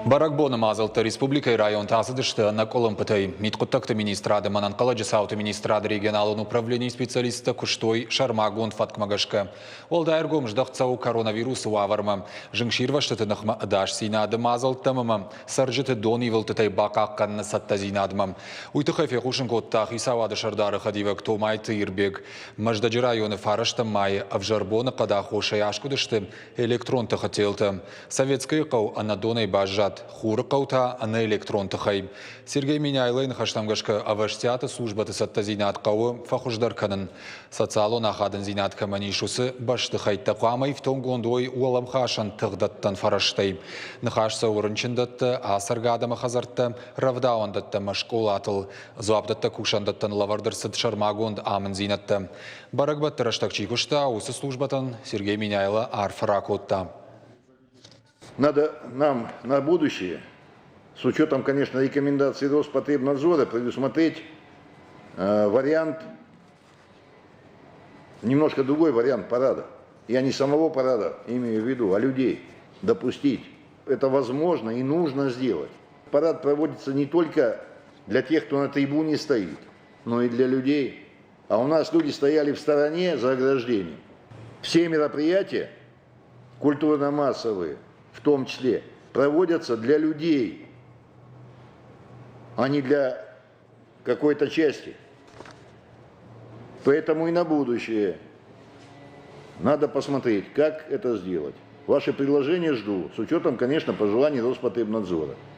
Баракбона Мазалта Республика и район Тазадышта на Колумпатай. Миткуттакта министрады Мананкала Джасаута министрады регионального управления специалиста Куштой Шармагун Фаткмагашка. Олдайргом ждахцау коронавирус уаварма. Жыңширва штатынахма адаш синады Мазалтамама. Саржыты дони вылтытай бақаққанны саттазинадмам. Уйтықай фехушын коттах Исавады шардары хадивак Томай Тырбег. Маждаджи районы Фараштам май Авжарбона қадаху шаяшкудышты электрон тахателты. Советская қау анадонай бажат. Хурыкаута аны электрон тахай. Сергей Миняйлайн хаштамгашка аваштята службаты саттазинат қауы фахуждар канын. Социалон ахадын зинат каманишусы баштыхай тақамай в том гондой уалам хашан тығдаттан фараштай. Нахашса урынчындатты асаргадама хазартты равдауандатты машкол атыл. Зуабдатты кушандаттан лавардырсыд шармагонд амын зинатты. Баракбатты раштакчи кушта усы службатан Сергей Миняйла арфаракотта. Надо нам на будущее, с учетом, конечно, рекомендаций Роспотребнадзора, предусмотреть вариант, немножко другой вариант парада. Я не самого парада имею в виду, а людей допустить. Это возможно и нужно сделать. Парад проводится не только для тех, кто на трибуне стоит, но и для людей. А у нас люди стояли в стороне за ограждением. Все мероприятия культурно-массовые, в том числе, проводятся для людей, а не для какой-то части. Поэтому и на будущее надо посмотреть, как это сделать. Ваши предложения жду, с учетом, конечно, пожеланий Роспотребнадзора.